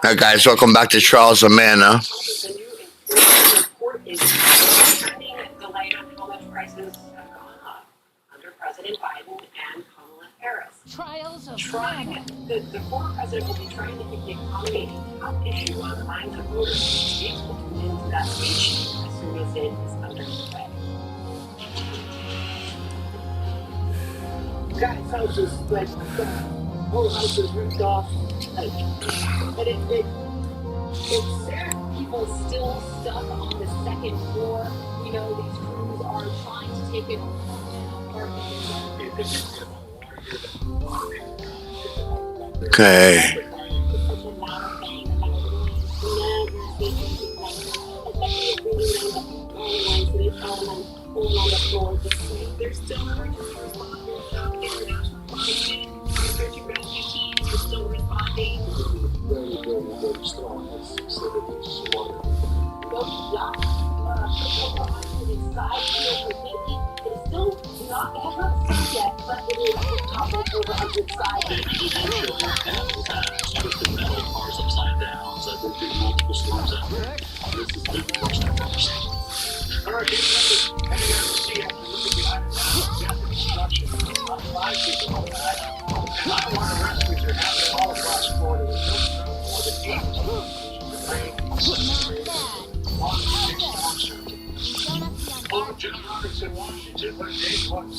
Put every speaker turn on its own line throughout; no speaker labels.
Hi guys, welcome back to Charles and Mana.
Trials of the former president will be trying to keep the economy a top issue on the minds of voters. States will tune into that speech as soon as it is underway. Guys, houses like whole houses ripped off, but it's sad. People still stuck on the second floor. You know, these crews are trying to take it apart.
Okay.
There's still emergency responders out there. National Guard, searching rescue teams are still responding. Yet, but it is toppled over on its side. Twisted metal cars upside down. So I've been through multiple storms out there. This has been the worst I've ever seen. All right, heading out to sea after looking behind the death and destruction. 5 people on that. And underwater rescues are happening all across Florida. There's no more than 8 rain, on 6 storm surges. Well, John Robertson, Washington, what a day it was.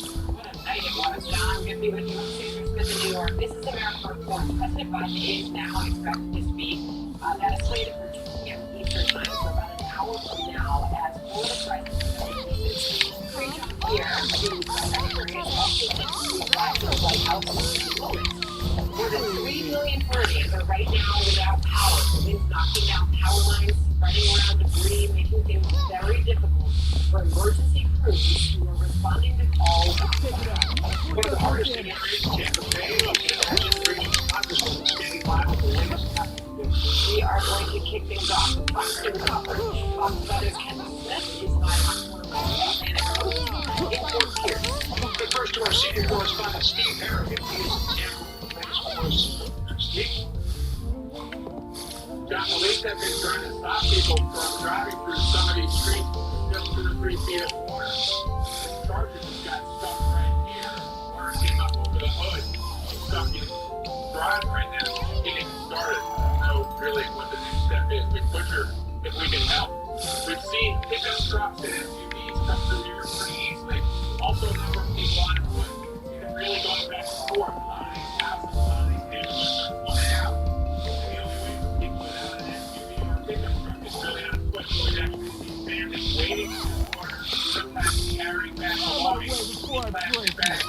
Hey, it was John. Good to be with you. Caesar Smith in New York. This is America Report. President Biden is now expected to speak. That is slated for 2 p.m. Eastern Time, so about an hour from now, as Florida President preach up here to Secretary of State arrived at the White House More than 3 million Floridians are right now without power. The wind's knocking down power lines, spreading around debris, making things very difficult for emergency crews who are responding to calls. One of the hardest hit areas in Tampa Bay is Congresswoman standing by with the latest happening. We are going to kick things off with Fox News coverage. Fox Weather's Kevin Smith is live on Florida and Fort Pierce. But first to our senior correspondent, Steve Harrigan. He is in Tampa. Steve? John, police have been trying to stop people from driving through some of these streets just 2 or 3 feet of water. The charger just got stuck right here. Water came up over the hood. It's stuck in drive right now. Getting started. I don't know really what the next step is. We push her if we can help. We've seen pickup trucks and SUVs come through here pretty easily. Also, a number of people on foot. It's really going back and forth. A lot of these houses, a lot of these neighborhoods are flooded out. The only way for people without an SUV or a pickup truck is really on foot. So we'd actually see families waiting in the water, sometimes carrying back a loading, plastic bags,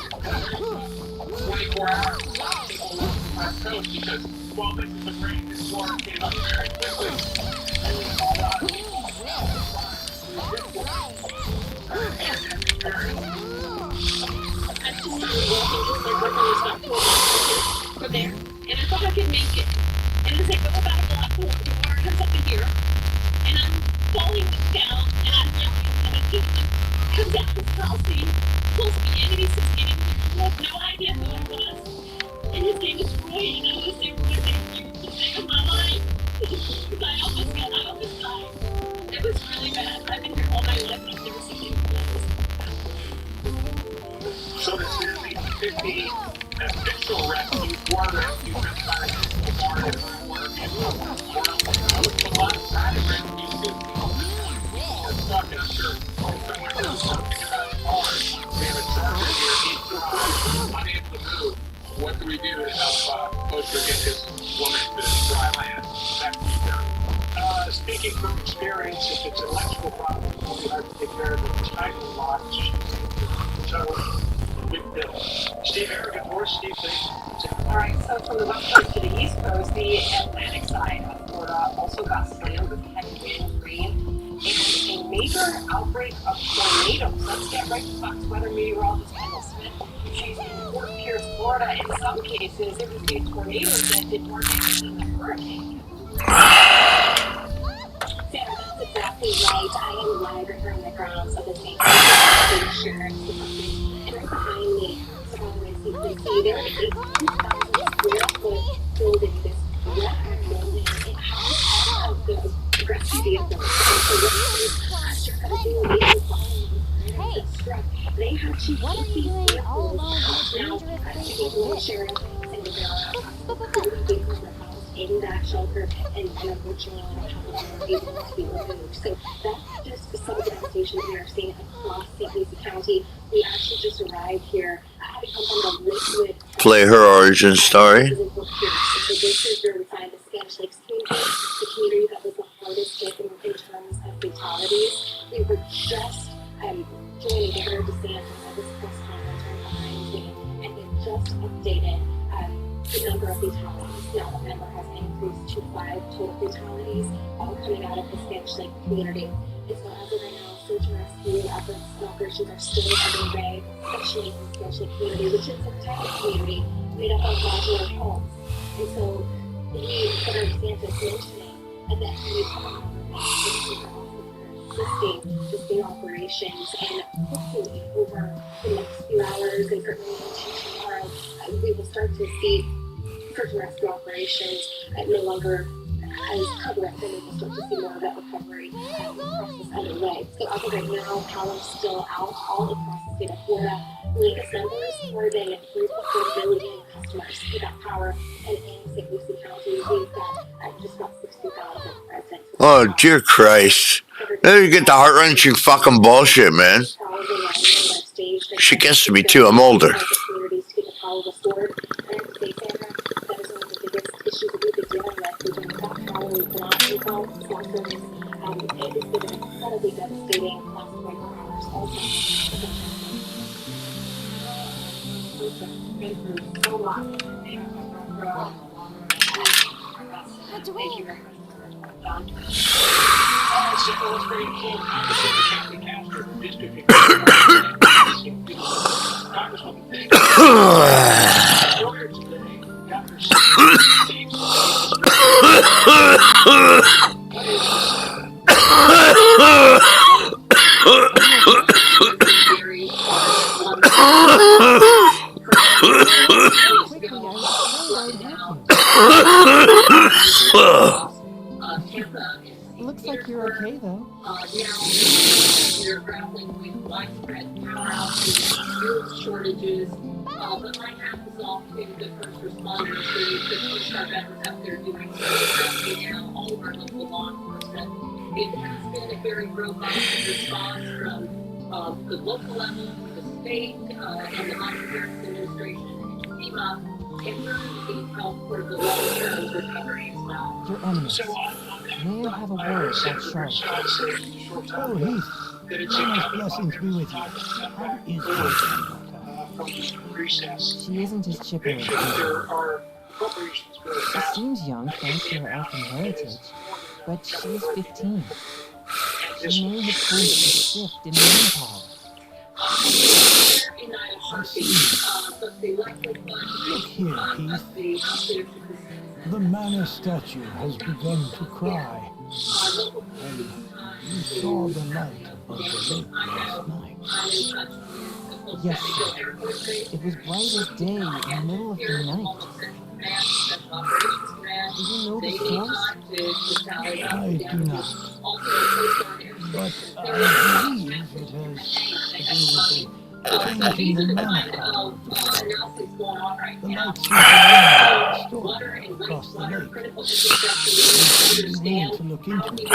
24 hours. A lot of people walk the our coast because 12 inches of rain, this water came up very quickly. And we saw a lot of people from there, and I thought I could make it. And as I go about a block, the water comes up to here, and I'm falling down, and I'm yelling, and a gentleman comes out with Kelsey, pulls me in, and he says, "Get in here." I have no idea who it was, and his name is Roy, and I was there, Roy, thank you for saving my life, because I almost died. It was really bad. I've been here all my life, and I've never seen anything like this. So this is the official rescue, water rescue, by the water and water vehicle. A lot of private rescues do talking, I'm sure someone knows something about cars. We have a charger here, he's unable to move. What do we do to help Coaster get this woman to dry land? Back to you, John. Speaking from experience, if it's an electrical problem, we have to take care of it. Tidal watch. So, big deal. Steve Harrigan, more Steve, thanks. All right, so from the west coast to the east coast, the Atlantic side of Florida also got slammed with heavy wind, rain, and a major outbreak of tornadoes. Let's get right to Fox Weather meteorologist Kendall Smith. She's in Fort Pierce, Florida. In some cases, it was the tornadoes that did more damage than the hurricane.
Sarah, that's exactly right. I am live here on the ground, so the state insurance department. And right behind me, so as you can see, there is a 18,000 square foot building, this record building. It county of them. So what happens just at a few weeks following the struck, they have to
What are you
keep these
doing all
vehicles.
alone in a
Now,
dangerous place
St.
like
Louis
this?
Sheriff and 30 vehicles were housed in that shelter, and unfortunately, were able to be removed. So that's just some of the devastation we are seeing across St. Lucie County. We actually just arrived here, having come from the Lakewood.
Play her origin story.
So this is where we find the Spanish Lakes community, the community that was the hardest hit in terms of fatalities. We were just joining Governor DeSantis at this press conference right behind me, and they just updated the number of fatalities. Now the number has increased to 5 total fatalities, all coming out of the Spanish Lake community. And so as of right now, search and rescue efforts and operations are still underway, especially in the Spanish Lake community, which is a protected community made up of modular homes. And so Governor DeSantis mentioning that he assisting the state operations, and hopefully over the next few hours and certainly into tomorrow, we will start to see search and rescue operations no longer as coverage, and we will start to see more of that recovery process underway. So as of right now, power is still out all across the state of Florida. Latest numbers, more than 3.4 million customers without power, and in St. Lucie County, we've got just about 60,000 residents.
Oh, dear Christ. There you get the heart-wrenching fucking bullshit, man. She gets to me too. I'm older.
Looks like you're okay, though.
We're grappling with widespread power outages, fuel shortages, but my hat is off to the first responders who pushed our veterans out there doing rescue, and all of our local law enforcement. It has been a very robust response from the local level, the state, and the Monetary Administration, and FEMA, and really the help for the long-term recovery as well.
Your enemies. May I have a word about Charlotte?
Oh, Heath. Mama's blessings be with you. How is
She isn't as chipper as you. She seems young thanks to her elfin heritage, but she's 15. She may have turned to shift in menopause.
Look here, Heath. The manor statue has begun to cry. And you saw the light above the lake last night.
Yes, sir. It was bright as day in the middle of the night. Do you know the source?
I do not. But I believe it has to do with a change in the manor power. The light seems to storm across the lake. Would you be willing to look into it?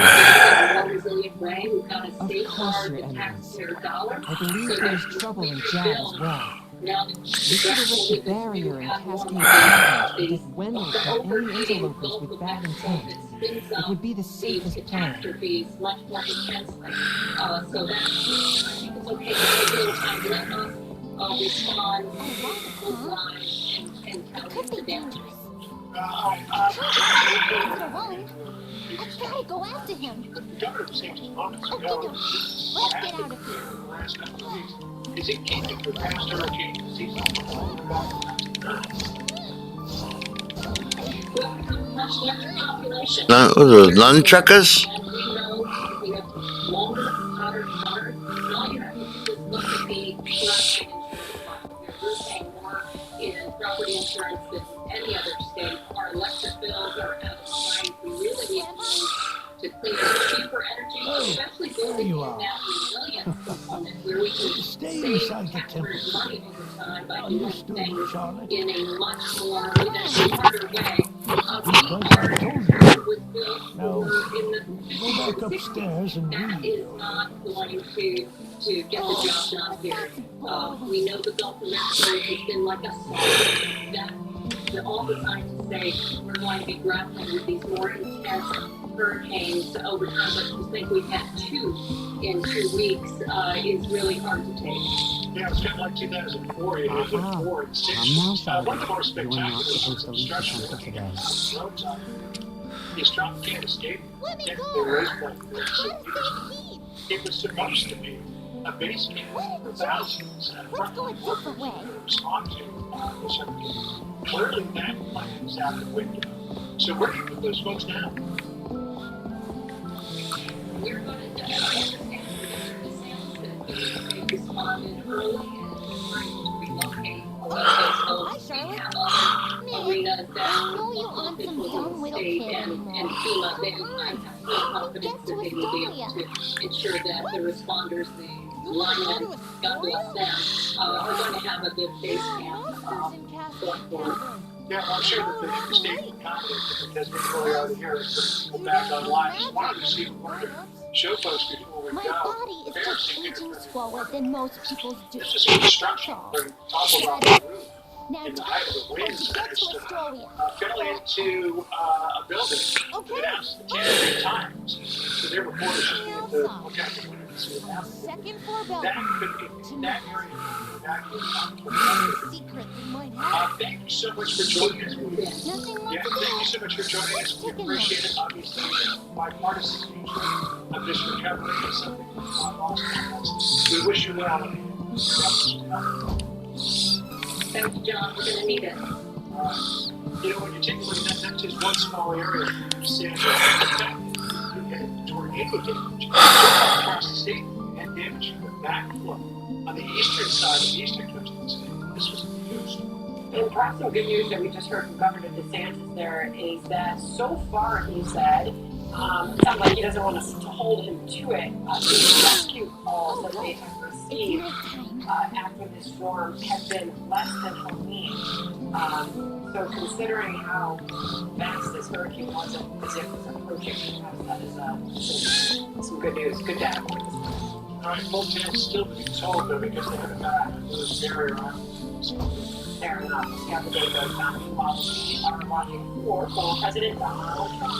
Of course, your eminence. I believe there is trouble in Jad as well. We should erect a barrier in Cascade Island that if Wendell saw any interlopers with bad intent, it would be the safest plan.
So that I think it's okay to take a little time to let us respond and counter the damage.
Let's try to go after him. Okay, let's get out of here.
Is it keeping the past hurricane season? Much larger population.
Nunchuckers?
And we know we have longer, hotter summer. All you have to do is look at the property insurance. We're paying more in property insurance than any other state. Our electric bills are out of line. We really need to cheaper energy,
Oh,
especially
there
building
you
in
are.
that resilience component where we can
Stay
save
inside the
taxpayers'
temple.
money over time by doing
Understood,
things
Charlotte.
in a much more, in a smarter way. We
Because
are,
I told you
it
to.
was built
Now,
for in the
go
50s
back
and 60s.
upstairs and
That
read.
is not going to get the job done here. We know the Gulf of Mexico has been like a song that all the scientists say we're going to be grappling with these more intense hurricanes over time, but to think we've had two in 2 weeks is really hard to take.
Yeah, it's kind of like 2004. You had the 4 and 6. One of the more spectacular pieces of construction working on the road side. The astronaut can't escape.
Let me
Can't
go.
the race point for
How
6
to
meters.
save Pete?
It was supposed to be a base camp for thousands of
Let's go a different way.
to respond to this hurricane. Clearly, that plan is out the window. So where do you put those folks now?
We're going to, I understand that they responded early and we're going to relocate a lot of those folks. We have other arenas that
I know you on some
people
dumb
in the
little
state
kid
and
anymore.
FEMA, they I have full confidence that they will be able to ensure that the responders, the linemen, God bless them, are going to have a good base camp going forward.
Yeah, I'm sure that the state is confident because we really already here is putting people back online. Just wanted to see if we wanted to show folks before we
My
go.
body is just aging slower than most people's do.
This is construction. They're talking about the roof
Now,
in the height of the winds
get
that
to
is
Astoria.
fell into a building that announced the 10 times. So their reporters just wanted to look out the window and see what happened.
Second floor
That
balcony.
could be that area.
Secret we might have.
Thank you so much for joining us.
Nothing
Yeah,
left to
thank you
do.
so much for joining us. We appreciate it. Obviously, bipartisan nature of this recovery is something that's not lost on us. We wish you well.
Thank you, John. We're going to need it.
You know, when you take a look at that, that's just one small area. San Francisco, you had tornado damage across the state and damage from the backflow on the eastern side of the eastern coast of the state. This was huge.
And perhaps some good news that we just heard from Governor DeSantis there is that so far, he said, it sounds like he doesn't want us to hold him to it. The rescue calls that they have received after this storm have been less than Helene. So considering how fast this hurricane was as it was approaching, that is some good news, good data points.
All right, full town's still being told though because they haven't got a barrier on.
Fair enough. Yesterday, the county policy are watching for President Donald Trump.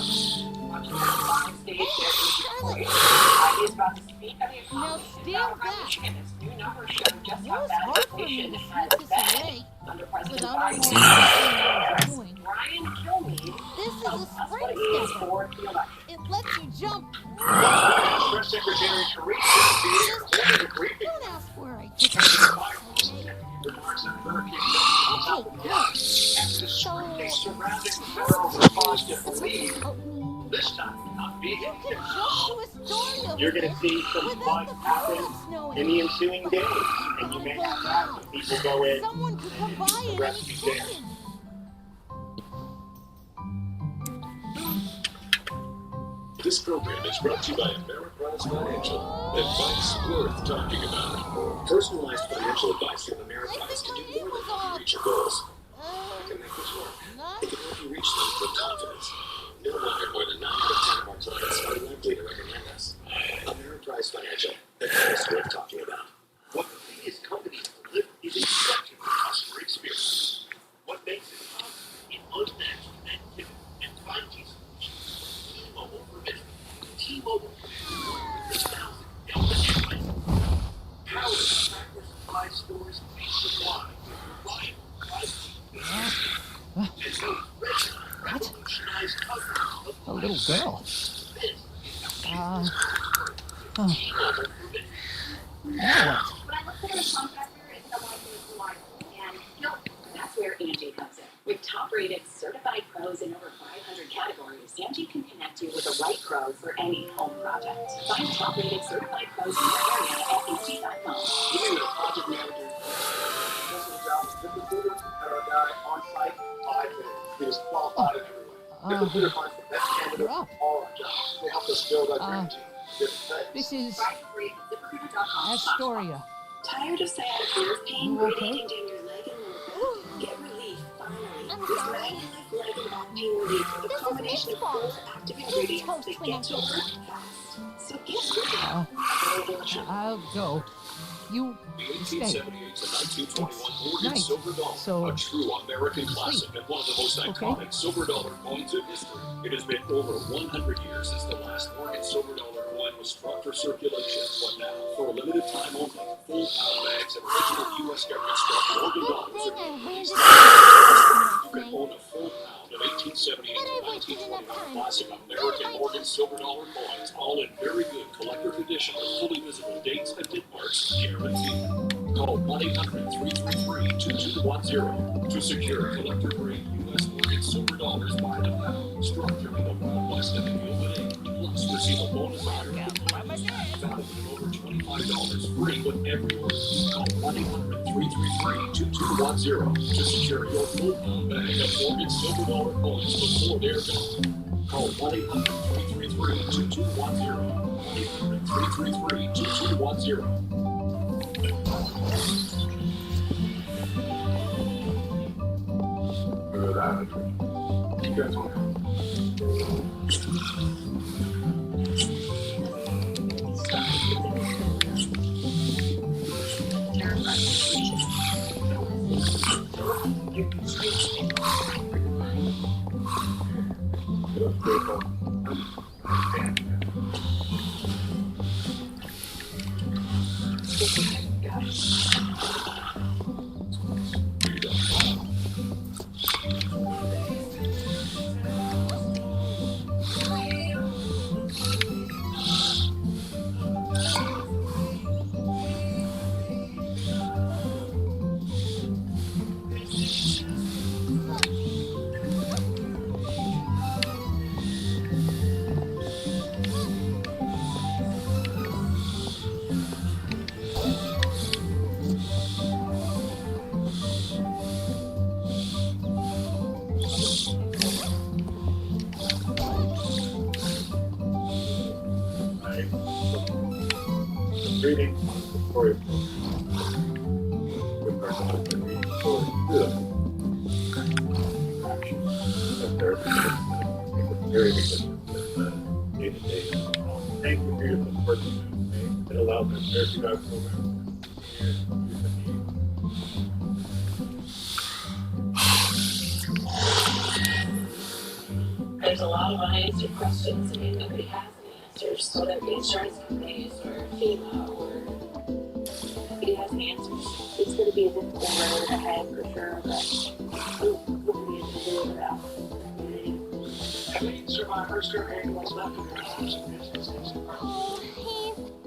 Watching the live stage there in Detroit. He is about to speak at the economy in Battleground, Michigan. His new numbers show just how bad inflation has been under President Biden. Brian Kilmeade tells us what it means for the election.
It lets you jump.
Press Secretary Teresa Beer holding a briefing
Don't ask where I
to
took
the remarks on Hurricane
Okay,
after the scrutiny surrounding the federal response to Helene.
help me.
This time, not being
You could jump to Astoria.
You're going to see some
without
fun
the
happen
buildings snowing.
in the ensuing days, and you may have to have some people go in
Someone could come by
to
at any
rescue there.
second.
This program is brought to you by Ameriprise Financial. Advice worth talking about. Personalized financial advice from Ameriprise can do more than help you reach your goals. I can make this work. It can help you reach them with confidence. No wonder more than 9 out of 10 of our clients are likely to recommend us. Ameriprise Financial. Advice worth talking about.
What the biggest companies deliver is exceptional customer experience. What makes it an unmatched connectivity and 5G solutions. T-Mobile for business. T-Mobile for 3,000 Delta Airlines. Powered by Tractor Supply stores nationwide. Reliable 5G business. And so, revolutionized coverage of
A little girl.
this is
Oh.
T-Mobile for business.
Now what?
When I look for a contractor, it's someone who's reliable, and that's where Angie comes in. With top-rated certified pros in over 500 categories, Angie can connect you with the right pro for any home project. Find top-rated certified pros in your area at Angie.com.
Even with a project manager, most of the jobs, ZipRecruiter had our guy on site 5 minutes. He was qualified in every way. ZipRecruiter finds the best candidate for all our jobs. They helped us
spelled out guarantee.
This is
ZipRecruiter.com.
Astoria.
Tired of sciatica pain
You okay?
radiating down your leg and lower back? Get relief finally with Magnifique leg and back pain relief with a combination of 4 active ingredients that get to work fast. So get rid of
I'll go. You
The
stay.
1878 to 1921 Morgan
night,
Silver Dollar,
so
a true American classic and one of the most iconic silver dollar coins in history. It has been over 100 years since the last Morgan Silver Dollar coin was struck for circulation, but now, for a limited time only, full pound bags of original U.S. government struck Morgan dollars are being released. You can own a full pound of 1878 to 1921 classic American Morgan Silver Dollar coins, all in very good collector condition with fully visible dates and tint marks guaranteed. Call 1-800-333-2210 to secure collector-grade U.S. Morgan Silver Dollars by the pound, struck during the Wild West and the Gilded Age. Plus, receive a bonus item valued at over $25 free with every order. Call 1-800-333-2210 to secure your full pound bag of Morgan Silver Dollar coins before they're gone. Call 1-800-333-2210. 1-800-333-2210.
Look at that. You guys want to reading for you. Good person to read for good. That's very big day-to-day. Thank you for your support. It allows us to therapy dog program.
There's a lot of unanswered questions and nobody has any answers, so that the insurance companies or FEMA or nobody has an answer. It's going to be a difficult road ahead for sure, but hopefully it's a little bit out.
How many survivors are what's left of their homes and businesses?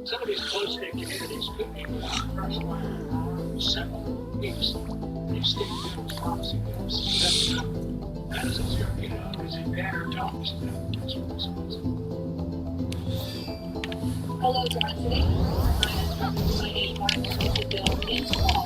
Some of these close-knit communities could be without fresh water for several weeks. These state bills, policy bills, as is your is it better jobs than
Hello, John. Today, my name is the bill into law.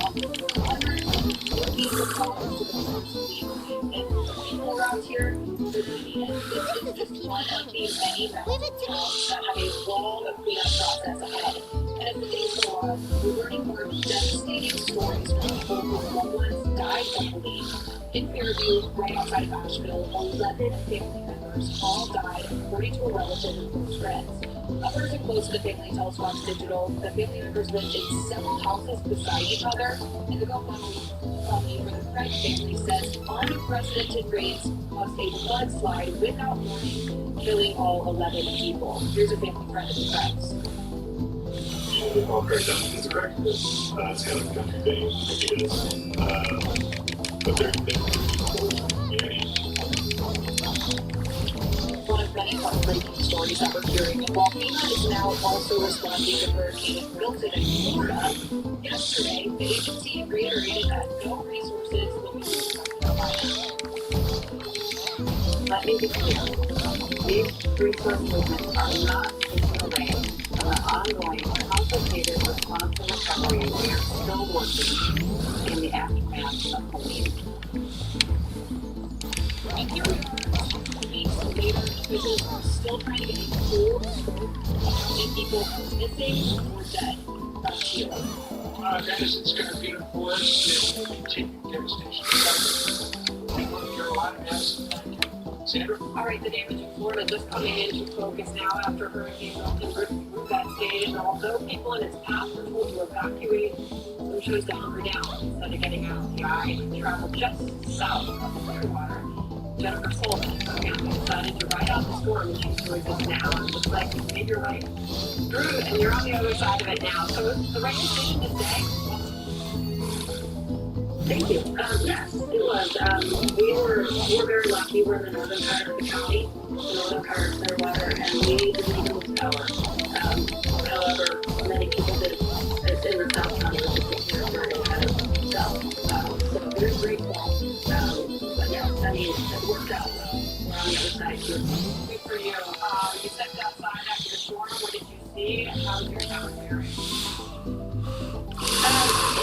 People around here, it's just one of the many mountains that have a long cleanup process ahead. And as the days go on, we're learning more devastating stories from people whose loved ones died from bleed. In Fairview, right outside of Asheville, 11 family members all died according to a relative and close friends. A person close to the family tells Fox Digital the family members lived in several houses beside each other, and the GoFundMe for the Craig family says unprecedented rains caused a mudslide without warning, killing all 11 people. Here's a family friend of the Craigs.
all great done. It's correct. It's kind of a country thing. It is. But they're
One of many heartbreaking stories that we're hearing. While FEMA is now also responding to Hurricane Milton in Florida, yesterday the agency reiterated that no resources will be used to Let me be clear. These resource movements are not taking away from the ongoing complicated response and recovery we are still working in the aftermath of Helene. And here we are, weeks later, officials are still trying to get a full
people missing or dead. That's you.
Medicine's got good report. There's continued devastation. North Carolina has Sandra?
All right, the damage in Florida just coming into focus now after Hurricane Milton ripped through that state, and although people in its path were told to evacuate, some chose to hunker down instead of getting out. The eye traveled just south of Clearwater. Jennifer Sullivan decided to ride out the storm, and she's doing this now. It looks like you made your way through, and you're on the other side of it now. So it's the right decision to stay. Thank you. Yes, it was. We were very lucky. We're in the northern part of the county, the northern part of Clearwater, and we didn't even lose power. However, many people did in the south county, which is taking care of their kind of south. So very grateful. But yeah, I mean, it worked out well. We're on the other side here. Good for you. You stepped outside after the storm. What did you see? And how was your town faring?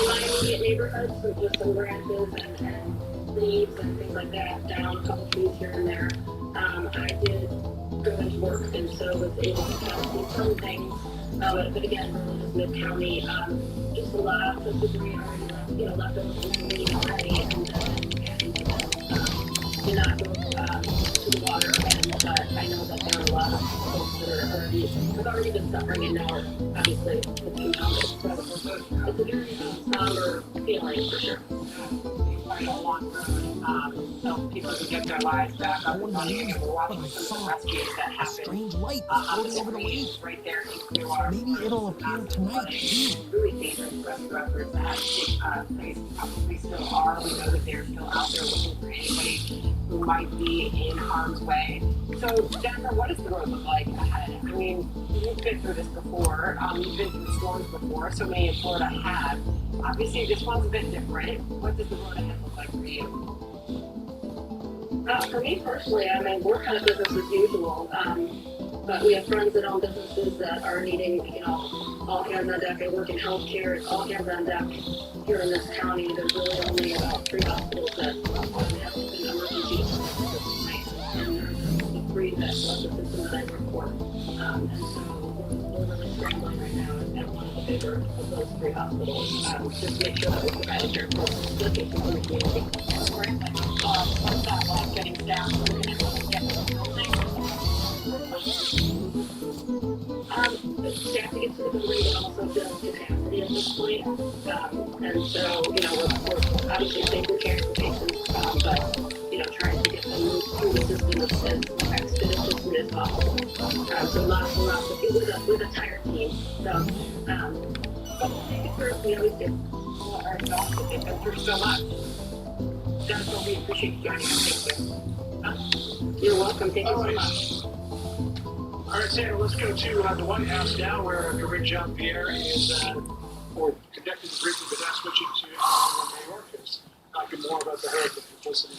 In my immediate neighborhood, so just some branches and leaves and things like that, down a couple trees here and there. I did go into work and so was able to kind of see some things. But again, really just mid-county, just a lot of debris already left over from the meeting already, and did not go to the water again. But I know that there are a lot of folks that have already been suffering, and now are obviously it's compounded. So it's a very somber feeling for sure. Quite a long road, so people can get their lives back up and running. And we're watching some of the rescues that happen.
Strange light
On the
floating over the lake.
right there in Clearwater.
Maybe it'll appear tonight too.
Really dangerous rescue efforts that have to take place, probably still are. We know that they're still out there looking for anybody who might be in harm's way. So, Jennifer, what does the road look like ahead? I mean, you've been through this before. You've been through storms before. So many in Florida have. Obviously, this one's a bit different. What does the road ahead look like for you? For me personally, I mean, we're kind of business as usual. But we have friends that own businesses that are needing, all hands on deck. I work in healthcare. It's all hands on deck here in this county. There's really only about 3 hospitals that have an emergency and there's the 3 that left the system that I work for. And so we're really scrambling right now at one of the bigger of those 3 hospitals, just to make sure that we provide care for the people in the community. What's that like getting staff moving and get to the building? Staff to get to the building and also build capacity at this point. And so, we're obviously taking care of the patients, but, trying to get them moved through the system as expeditiously as possible. So lots of people with a tired team. So, but we'll take it first. We always do. People are exhausted. They've been through so much. Jennifer, we appreciate you joining us. Thank you. You're welcome. Thank you so much.
All right, Sandra, let's go to the White House now, where Corinne Jean-Pierre is conducting the briefing, but now switching to New York is talking more about the hurricane publicity.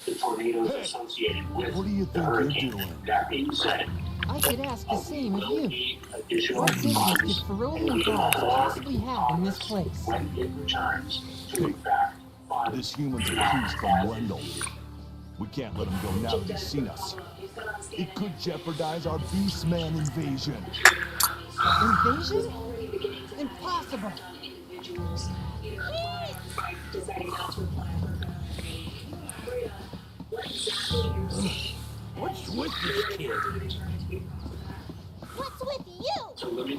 The tornadoes associated with
What do you
the
think
hurricane.
they're doing?
That being said,
I could ask the same of
will
you.
need additional
What business
funds
could Ferocious Dogs possibly have in this place?
when it returns to, in fact, fund
This human's accused from Wendell. We can't let him go now that he's seen us. It could jeopardize our Beastman invasion.
Invasion? Impossible.
What's with this kid?
What's with you?
So let me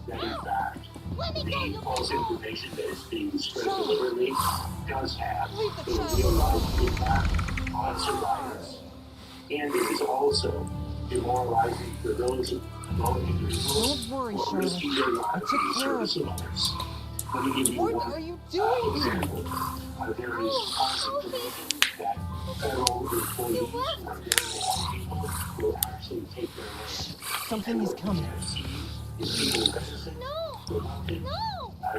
that in fact,
Let me go,
the
you
false
fool.
information that is being spread deliberately does have a real-life impact on survivors. And it is also demoralizing for those who
Don't worry,
who are risking their
Shirley. I
lives
took
in the
care of
service
you.
of others. Let me give you
What
one
are you doing here?
example. There is constant that federal employees are people who actually take their names.
Something is coming.
Is people necessary
No, no.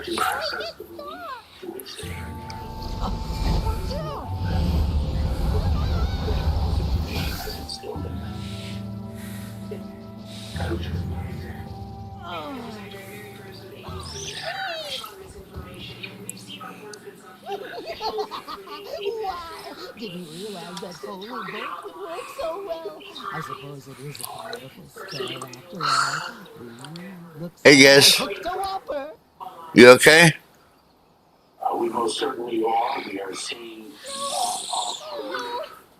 to access the relief to which they has instilled in them. Coaches,
Wow,
Didn't realize that holy book would work so well. I suppose it is a powerful spell after all. Ooh, looks
Hey,
like I
guys.
hooked a whopper.
You okay?
We most certainly are. We are seeing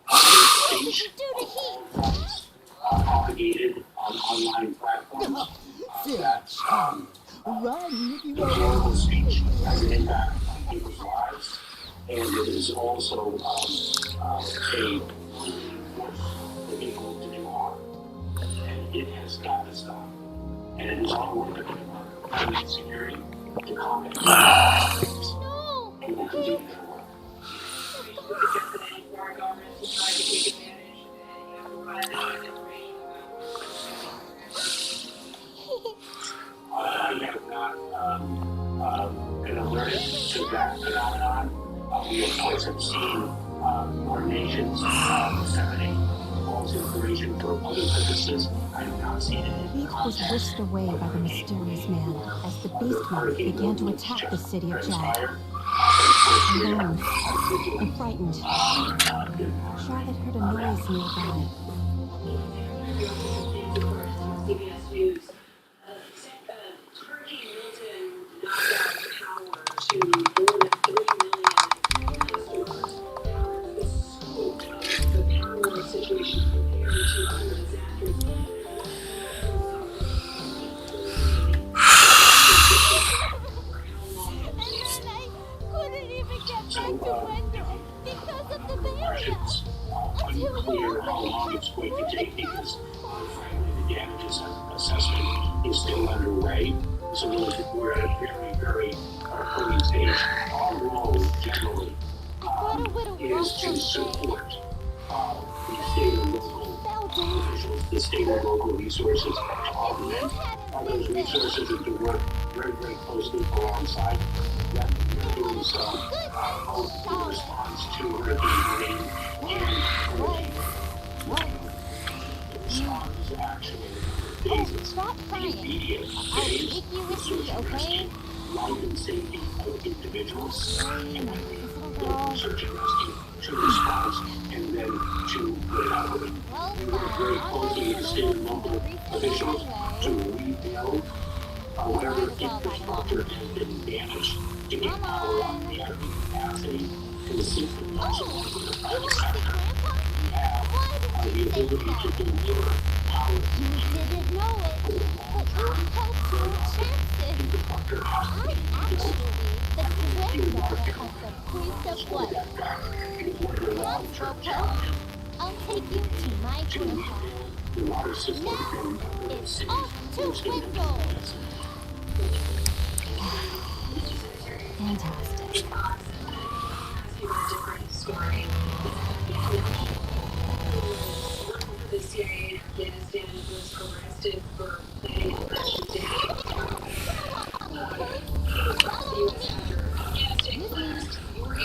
What did
stage
you do to heat?
propagated on online platforms. That
Run if you
the
are
horrible
able.
speech has an impact on people's lives, and it is also a force for people to do harm. And it has got to stop. And it is our work at Homeland Security to combat these
No.
and will continue their work. I have not been alerted to that phenomenon. We, of course, have seen more nations disseminate false information for other purposes. I have not seen it in
Heat was whisked away by the mysterious man as the beast mode began to attack the city of Jad. Alone and frightened, Charlotte heard a noise nearby.
CBS News. Hurricane Milton knocked out power to more than 3 million customers. The scope of the power situation compared to other disasters.
And I couldn't even get back to Wendell because of the barrier.
Unclear how long it's going to take because, frankly, the damages assessment is still underway. So we're at a very, very early stage. Our role, generally, is to support the state and local officials, the state and local resources, to augment those resources and to work very, very closely alongside them. We're doing so both in response to Hurricane Green and Hurricane the response is actually phases.
Stop
The
crying.
immediate
I'll
phase
take you
is
with
search
me,
and
okay?
rescue, life and safety of individuals, and then we go from search and rescue to response, and then to recovery.
Well,
We work very closely with state and local officials to rebuild whatever infrastructure has been damaged to get power up. We have the capacity to assist the municipalities in the private sector. We have the ability to deliver power
You didn't know it, but you had two chances.
infrastructure has to
I'm
be
actually
built.
the granddaughter of the priest of blood.
It is one of the long-term
Slowpoke,
challenges
I'll take you to my
to
grandpa.
rebuild the water system
Now,
in the
it's
cities.
off to
It's going to be
Wendell.
Fantastic.
Different story. The CIA in Afghanistan was arrested for planning an election day.
I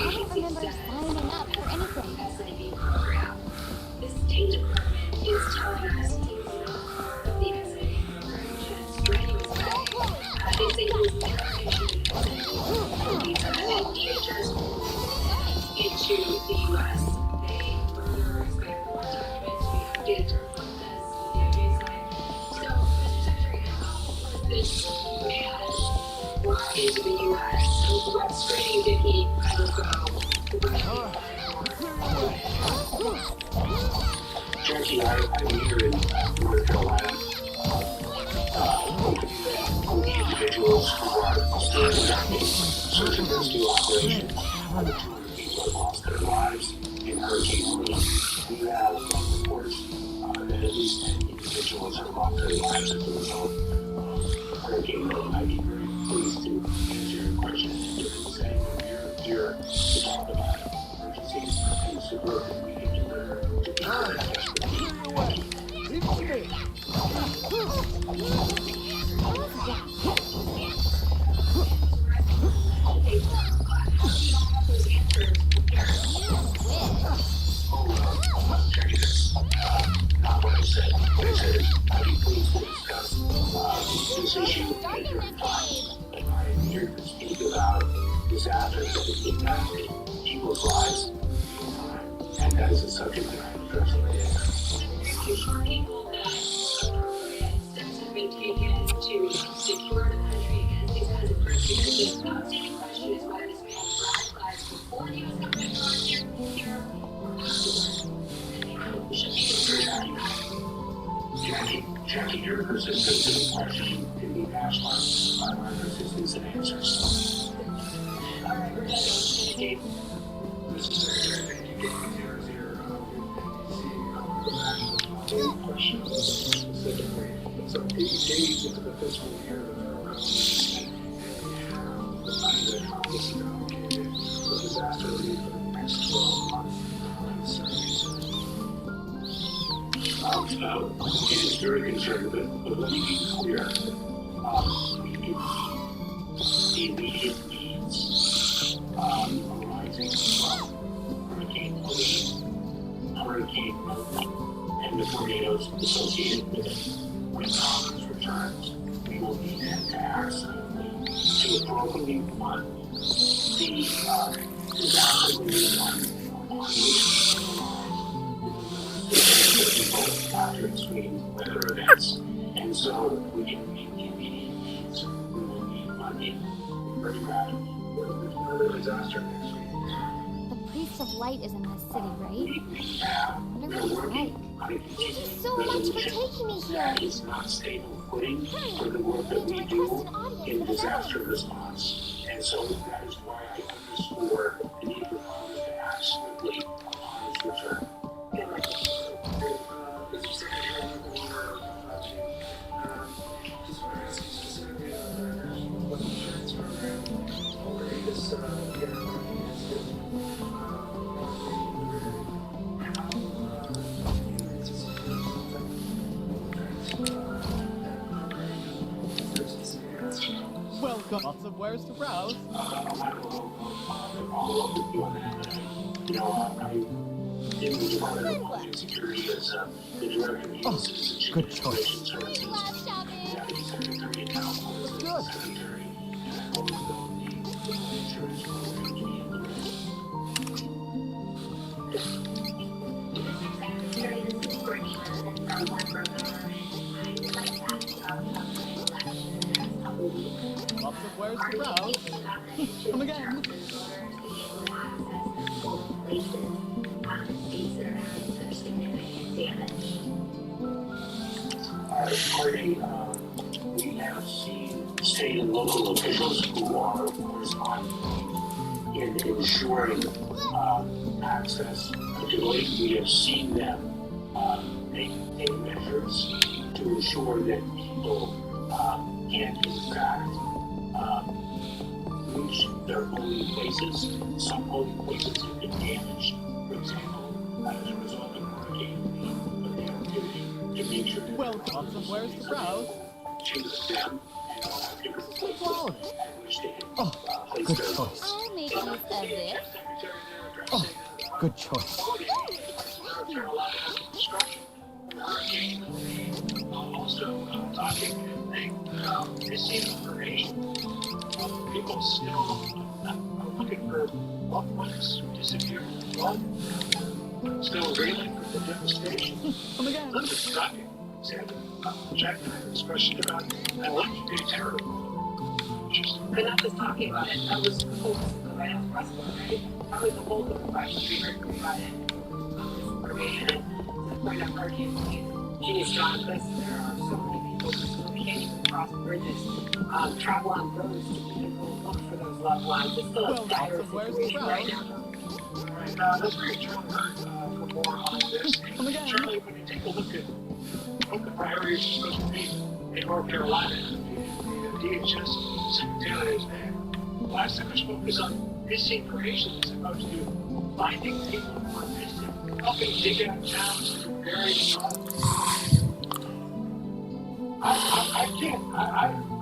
don't remember signing up for anything.
SIV program. The State Department is telling us he's not part of the SIV program yet. Strenuously. They say he was never issued a visa. He just into the U.S. They further expect more documents to be updated to reflect this on the DOJ side. So, Mr. Secretary, how was this man brought into the U.S.? What screening did he undergo?
Jackie, I'm here in North Carolina. The individuals who are still conducting search and rescue operations, the 200 people that lost their lives in Hurricane Green. We have reports that at least 10 individuals have lost their lives as a result of Hurricane Green. I'd be very pleased to answer your question. Simply saying that we're here to talk about emergencies and support that we can deliver to people that are desperate. Check this. Not what I said. What I said is, I'd be pleased to discuss this issue at different times. I'm here to speak about disasters that have impacted people's lives in time. that is a subject that I'm addressing today.
Steps have been taken to secure the country against these kinds of threats because the outstanding question is whether this man radicalized before the U.S. government brought him here or afterwards. And they should be concerned about that.
Jackie, your persistence in the question can be matched by my persistence in answers.
All right, we're done. Steve.
This is Secretary. Thank you, 000. Question specifically. So 8 days into the fiscal year, the money that Congress is allocated for disaster relief for the next 12 months. It is very conservative, but let me be clear. The immediate needs arising from Hurricane Helene, Hurricane Milton, and the tornadoes associated with it. When Congress returns, we will need them to act swiftly to appropriately fund the disaster relief after extreme weather events. And so we can meet the immediate needs. We will need funding very rapidly. There's another disaster next week.
The Priest of Light is in this city, right?
We have
I wonder what he's like. Thank you so much for taking me here.
That is not stable footing for the work that we do in disaster response. And so that is why I underscore the need for Congress to act swiftly upon its return. Mr. Secretary, just want to ask you specifically about the National Flood Insurance Program. The latest
Welcome. Lots of wares to browse.
Good choice.
Lots of wares to browse. Come again.
We have seen state and local officials who are corresponding in ensuring access agility. We have seen them take measures to ensure that people can, in fact, reach their polling places. Some polling places have been damaged, for example, as a result of Hurricane Helene, but they are doing to make sure that
Welcome. Some wares to browse.
to them and different places at which they can place
Good
their
choice.
I'll make use of this.
Oh, good choice.
Also, talking missing information. People still are looking for loved ones who disappeared. Still reeling from the devastation.
Come again.
That's shocking. Jack and I had this question about election day terror.
But not just talking about it. That was the whole right off Russell, right? That was the whole of the question we heard about it. Information to the point of Hurricane Helene. Geez, John, because there are so many people who still can't even cross bridges, travel on roads to people look for those loved ones. It's still a dire situation right now.
Right, let's bring Charlie Hurt for more on this. Charlie, when you take a look at what the priorities are supposed to be in North Carolina, the DHS Secretary is there. Last time I spoke was on missing creation as opposed to finding people who are missing, helping dig out towns and various I can't.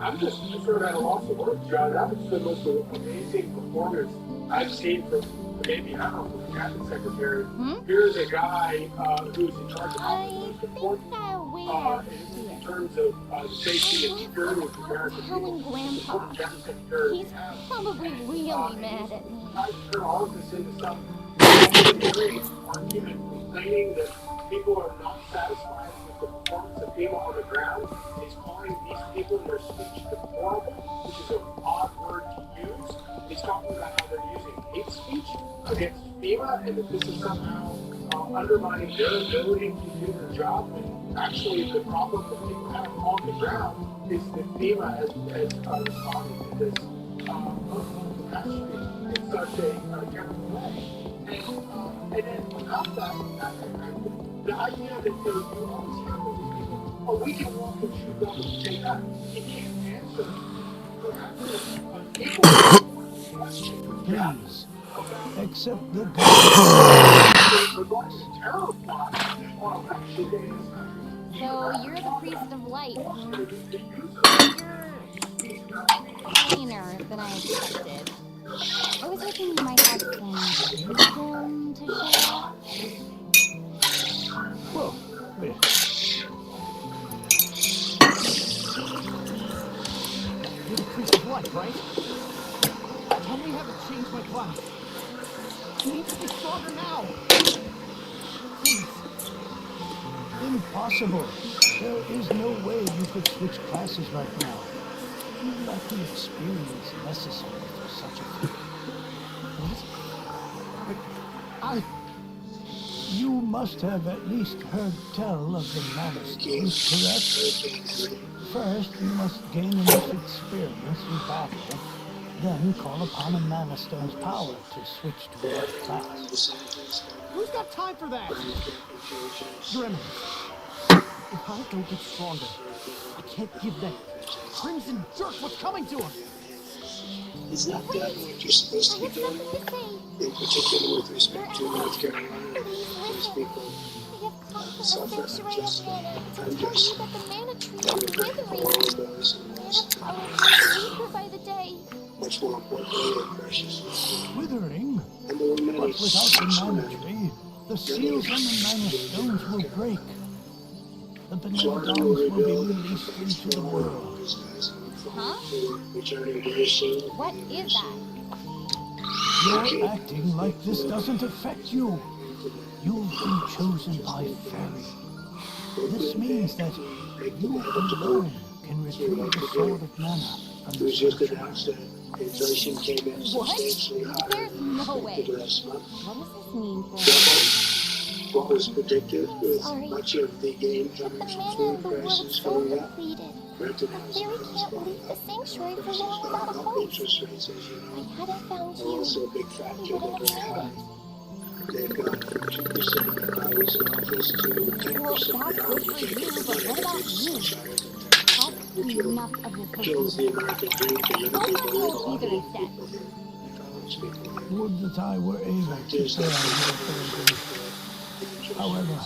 I'm just sort of at a loss of words, John. That was the most amazing performance I've seen from maybe, I don't know, the cabinet secretary. Here's a guy who's in charge of in terms of the safety and security of American people.
Grandpa. He's probably really mad at me.
I turn all of this into some every argument complaining that people are not satisfied with the performance of people on the ground is calling these people and their speech deplorable, which is an odd word to use. He's talking about how they're using hate speech against FEMA and that this is somehow undermining their ability to do their job. When actually the problem that people have on the ground is that FEMA has responded to this catastrophe in such a careful way. And then without that, the idea that you always hear from these people, oh, we can walk and shoot them and say that. You can't answer perhaps an equal question.
Please, accept the God.
Regarding the terror plot on election day in this country.
So you're the priest of light, huh? You're plainer than I expected. I was hoping you might have some wisdom to share.
Well, yeah. You're the priest of light, right? Tell me how to change my class. I need to be stronger now. Please. Impossible. There is no way you could switch classes right now. You lack the experience necessary for such a thing. What? You must have at least heard tell of the mana stones, correct? First, you must gain enough experience in battle, then call upon a mana stone's power to switch to another class. Who's got time for that? Grim. If I don't get stronger, I can't give that crimson jerk what's coming to him.
Is that what you're supposed to be doing? In particular with respect to North Carolina, those people suffer unjustly. Much more importantly and precious.
Withering?
And there were many
But without the mana tree, the seals on the mana stones will break. The benevolence will be released into the world.
Huh? What is that?
You're acting like this doesn't affect you. You've been chosen by fairy. This means that you alone can retrieve the sword of mana from the sanctuary.
Inflation came in substantially higher.
There's no way.
Last month.
What does this mean for
What was predicted with much of the gain
the
coming from
mana
food
in the world
prices
so
going up,
depleted?
rented
A
housing
fairy
costs
can't
going
leave the
up,
sanctuary for
prices
long without a
going up,
home.
interest rates, as you
I
know,
hadn't found
are
you.
also a big
We
factor.
wouldn't
They're
have
very
found
high.
it.
They've gone from 2% of the hours in office to 10%
Well, that's
now.
good for you, but what about me? Probably enough of your
Kills the
personal.
American dream for young
Go find
people,
your old
a lot
Peter
of young
instead.
people here, college people here.
Would that I were able to bear your burden. However,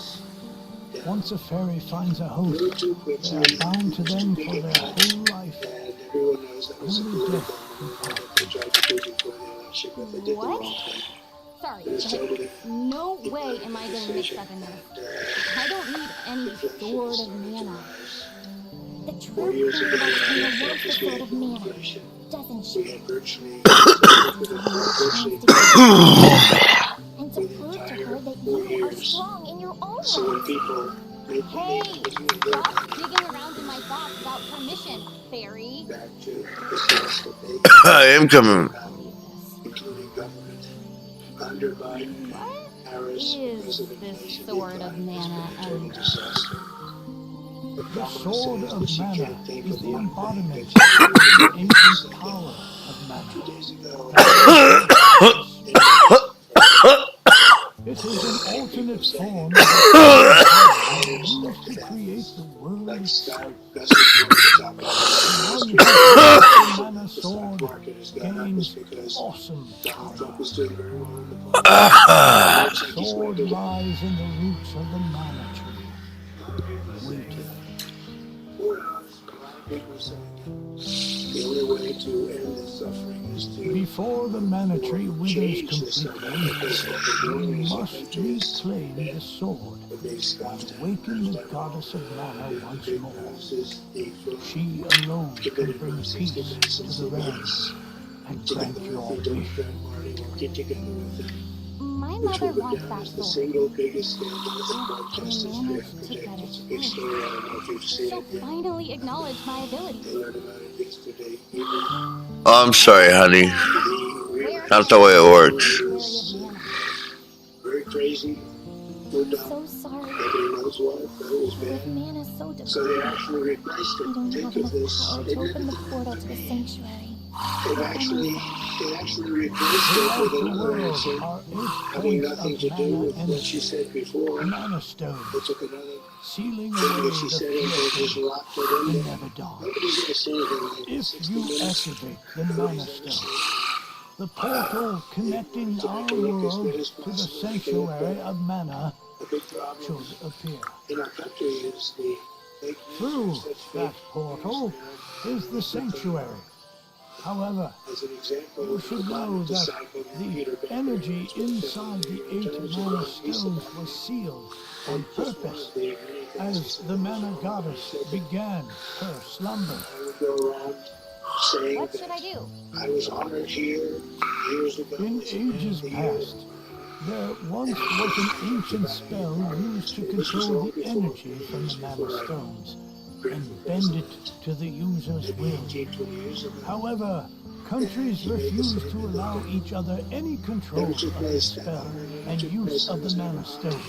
once a fairy finds a hope, they are bound to them for their whole life.
And everyone knows that was a
Only
political
death can
move
part
that they tried to do before the election, but they did the
What?
wrong thing.
Sorry,
It was totally
but no way am I gonna mix up in this. I don't need any sword of mana. The
4
true
years
queen
ago,
of
when
Arcana
I
wants
left
the
office, we
sword
had
of
no
mana,
inflation.
doesn't
We
she?
had virtually
And to
with
prove to her
entire
that
4
you are
years.
strong in your own
So when
right.
people made
Hey,
with me and their
stop
money
digging around in my thoughts without permission, fairy.
back to the source that they
I am coming.
including government, under Biden,
What
Harris, because of
is this
inflation,
sword of mana
total
anyway?
disaster. The
The
problem
sword
is
of
that you
mana
can't think
is
of
the
one
embodiment
thing
of
that
the ancient power of
2
mana.
days ago.
It is an alternate form of the power used to create the world
Like
itself.
Scott Gus's one at the top of
The
the
one who holds the mana
stock
sword
market has gone up is
gains
because
awesome
Donald Trump
power.
is doing very well in the polls.
The
Looks like he's
sword
going to
lies in the roots of the mana tree, waiting.
4 hours. A lot of people are saying the only way to end this suffering is to
Before the mana tree withers
change this
completely,
because what they're
we
doing is
must
entering
reclaim the sword
the big scoffed
and awaken the goddess of mana once more. She alone can bring peace to the realms and grant your wish.
Get together with them.
My
which
mother
will go
wants
down
that
as the
sword.
single biggest scandal in broadcast
I
history
managed
ever.
to get
It's a
it
big story. I don't know if you've seen
She'll
it yet.
finally acknowledge my
I
abilities.
learned about it yesterday evening.
I'm sorry, honey.
Where
Not
can
the
I
way it
find
works.
the Sanctuary of Mana?
Very crazy. No
I'm
doubt.
so sorry.
Nobody knows why, but it was
But with
bad.
mana so
So they
depleted,
actually replaced it.
I don't
Think
have
of
enough
this.
power
They
to open the
did it.
portal to the sanctuary.
They've
Like I
actually replaced it
Throughout
with
the
another
world
answer
are 8
having
points
nothing
of
to do
mana
with what she
energy,
said before.
mana stones,
They took another
sealing
thing
away
that she
the
said and they just
fear
locked it
the
in there.
never dawn.
Nobody's ever seen anything like this.
If
60
you
minutes.
activate the mana
Nobody's ever
stone,
seen it.
the portal connecting
To
our
make it look as
world
good as
to the
possible, make it look
sanctuary
better.
of mana
The big problem
should appear.
in our country is the fake news.
Through
Such
that
fake
portal
news,
is the sanctuary. However,
as an example,
you should know that the energy inside the 8 mana stones was sealed on purpose as the mana goddess began her slumber.
I would go around saying
What should I
that
do?
I was honored here years ago.
In
as a man
ages
of the year.
past, there once was an ancient spell used to control the energy from the mana stones and bend it to the user's will. However, countries refused to allow each other any control of this spell and use of the mana stones.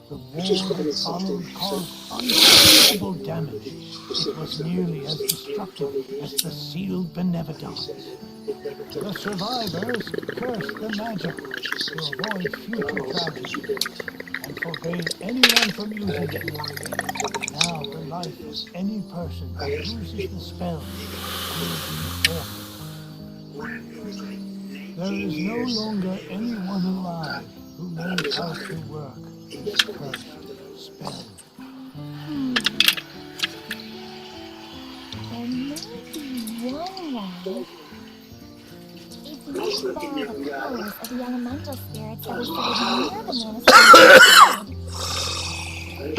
The war that followed caused unbelievable damage. It was nearly as destructive as the sealed beneficence. The survivors cursed the magic to avoid future tragedy and forbade anyone from using it. Now the life of any person who uses the spell will be forfeit. There is no longer anyone alive who knows how to work this cursed spell.
There may be one way. If you borrow the powers of the elemental spirits that reside near the mana stone, what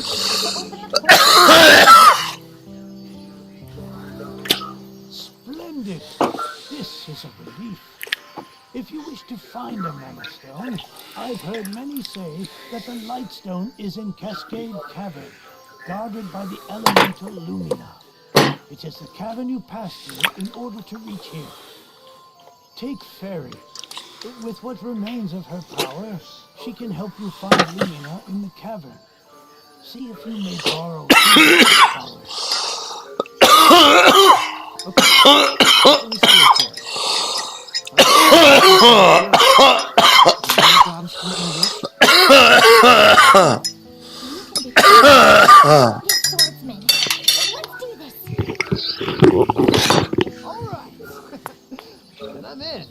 remains of mine to open the portal.
Splendid! This is a relief. If you wish to find a mana stone, I've heard many say that the light stone is in Cascade Cavern, guarded by the elemental Lumina. It is the cavern you pass through in order to reach here. Take Fairy. With what remains of her power, she can help you find Lumina in the cavern. See if you may borrow her powers.
Let me see it here. Grab squirting witch.
You can become a swordsman. Let's do this.
All right. Then I'm in.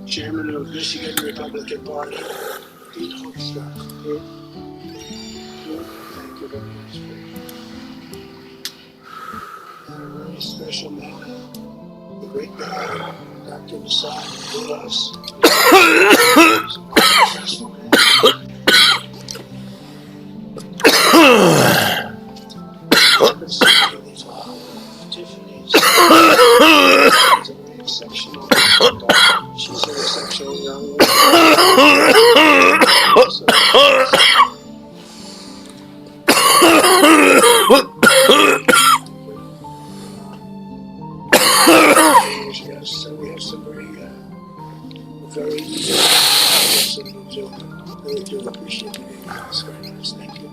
Chairman of Michigan Republican Party, Dean Hoekstra. Thank you very much. A very special man, the great guy, Dr. Masad, with us. Tiffany's exceptional. She's an exceptional young woman. So we have some very easy to really do appreciate the game. It's very nice. Thank you.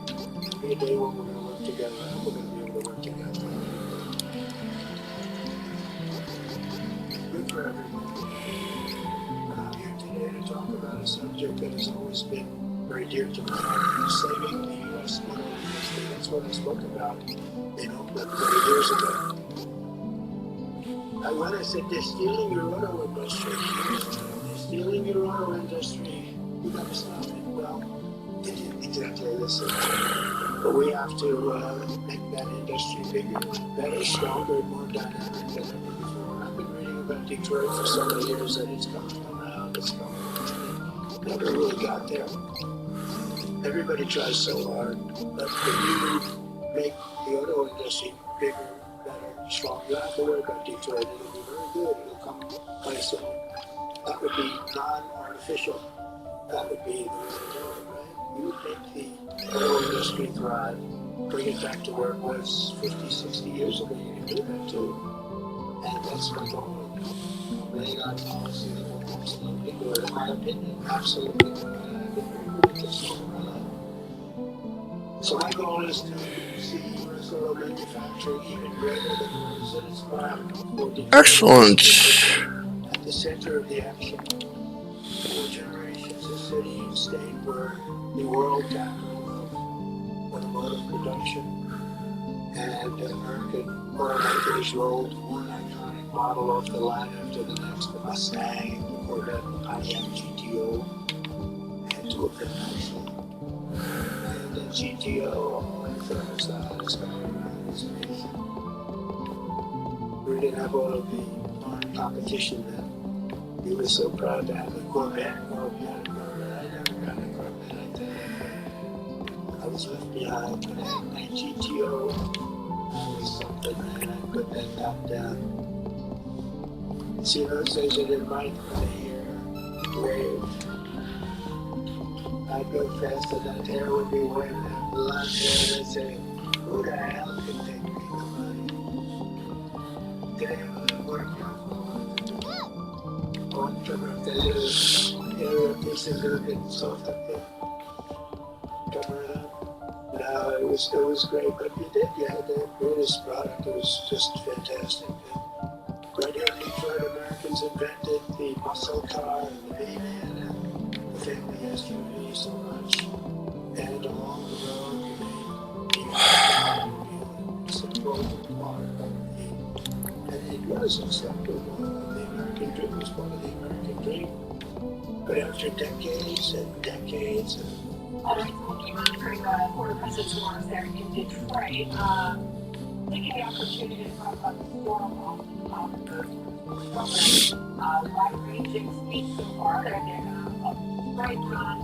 Be a day when we're going to work together. I hope we're going to be able to work together. Good for everyone. I'm here today to talk about a subject that has always been
very dear to my heart, saving the U.S. auto industry. That's what I spoke about in Oakland many years ago. When I said they're stealing your auto industry, they're stealing your auto industry, you gotta stop it. Well, they didn't exactly listen. But we have to make that industry bigger, better, stronger, more dynamic than ever before. I've been reading about Detroit for so many years that it's coming around, it's coming around. Never really got there. Everybody tries so hard, but when you make the auto industry bigger, better, stronger, you don't have to worry about Detroit. It'll be very good. It'll come by itself. That would be non-artificial. That would be the way to do it, right? You make the auto industry thrive, bring it back to where it was 50, 60 years ago. You can do that too. And that's my goal. Laying out policy that will absolutely do it, in my opinion. Absolutely do it. And I've been very good at this all my life. So my goal is to see U.S. auto manufacturing even greater than it is at its prime.
Excellent.
At the center of the action. For generations, a city and state were the world capital of automotive production. And American automakers rolled one iconic model off the line after the next, the Mustang, the Corvette, the Pontiac GTO, and two of them actually. And the GTO, I thought was the hottest car around. It's amazing. We didn't have all of the foreign competition then. We were so proud to have a Corvette. Oh, we had a Corvette. I never got a Corvette, I tell you. I was left behind, but my GTO was something, man. I put that top down. See, those days I didn't mind when they hear wave. I'd go fast and that hair would be waving out the line there, and I'd say, who the hell can take me the money? Today I'm going to work out. On top of that little area piece of good soft up there. Come right up. No, it was great, but you had the greatest product. It was just fantastic. And right here in Detroit, Americans invented the muscle car and the minivan and the family SUV so much. And along the road, you made it's a global part of the, and it was acceptable. The American dream was part of the American dream. But after decades and decades of
During the Border President's Wars there in Detroit, taking the opportunity to talk about the storm off the top of the wide-ranging speech so far. They're right on,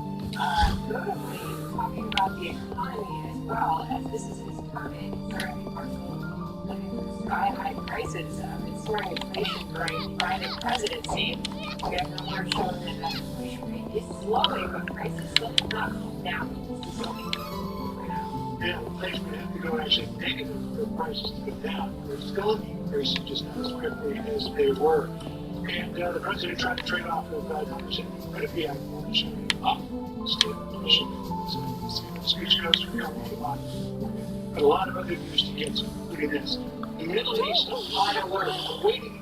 notably talking about the economy as well, as this is his target. He's starting parcel sky-high prices, soaring inflation during Biden presidency. We have numbers showing that inflation rate is slowing, but prices still have not come down.
Yeah, inflation would have to go actually negative for prices to go down. They're still increasing just not as quickly as they were. And the president tried to trade off with numbers incredibly outlandish up state inflation. So the speech goes for a lot. But a lot of other news to get to. Look at this. The Middle East on high alert, waiting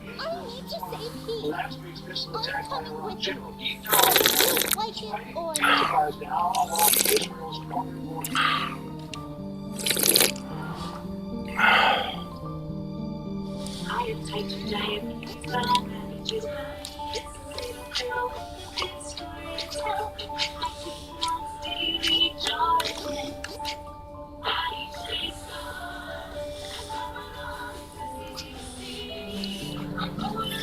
last week's missile attack on Iran. General Detail testifies now along Israel's northern border.
I am tight to giant because my marriage is mine. It's a little girl with a story to tell. I keep on steady joy. I say sorry. I'm along to see. I'm going to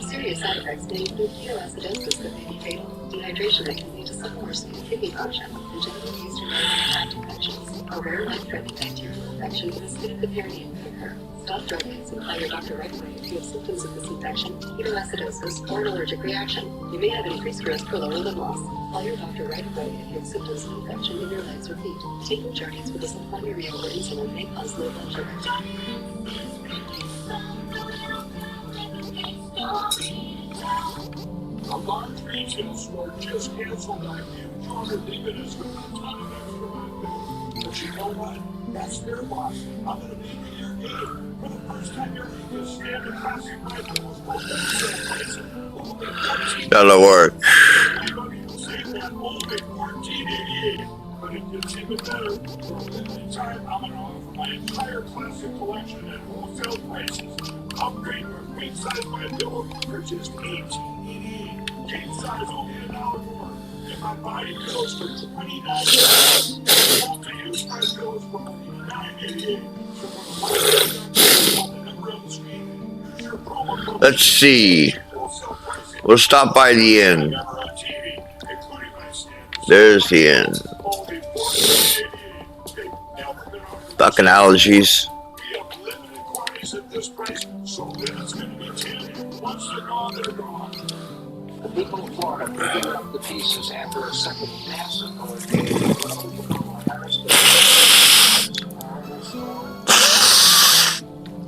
serious side effects may include ketoacidosis that may be fatal, dehydration that can lead to some worsening kidney function, and generally used to regulate tract infections. A rare life-threatening bacterial infection in the skin of the perineum can occur. Stop drugging and supply your doctor right away if you have symptoms of this infection, ketoacidosis, or an allergic reaction. You may have increased risk for lower limb loss. Call your doctor right away if you have symptoms of infection in your legs or feet. Taking Jardiance with a sulfonylurea or insulin may cause low blood sugar.
A large retail store just canceled IPO. Leave it as a ton of extra IPO. The But you know what? That's their loss. I'm going to be in your game. For the first time, you're going to stand the classic rifles for wholesale prices. Only $14.
That'll work.
Anybody who says that only $14.88. But it gets even better. For a limited time, I'm going to offer my entire classic collection at wholesale prices. Upgrade your queen size my pillow for just $18.88. King size only $1 more. And my body pillows for $29. Multi-use my pillows for only $9.88. So for the number on the screen, use your promo code.
Let's see. We'll stop by the inn. There's the inn. Fucking allergies.
The people of Florida picking up the pieces after a second massive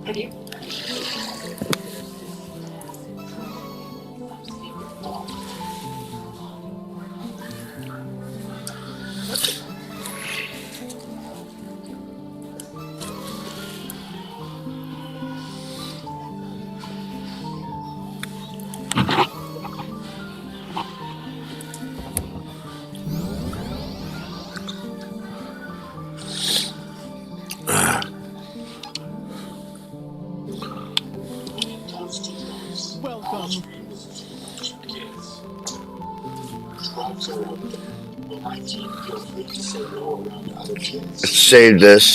Have you?
Welcome.
Let's save this.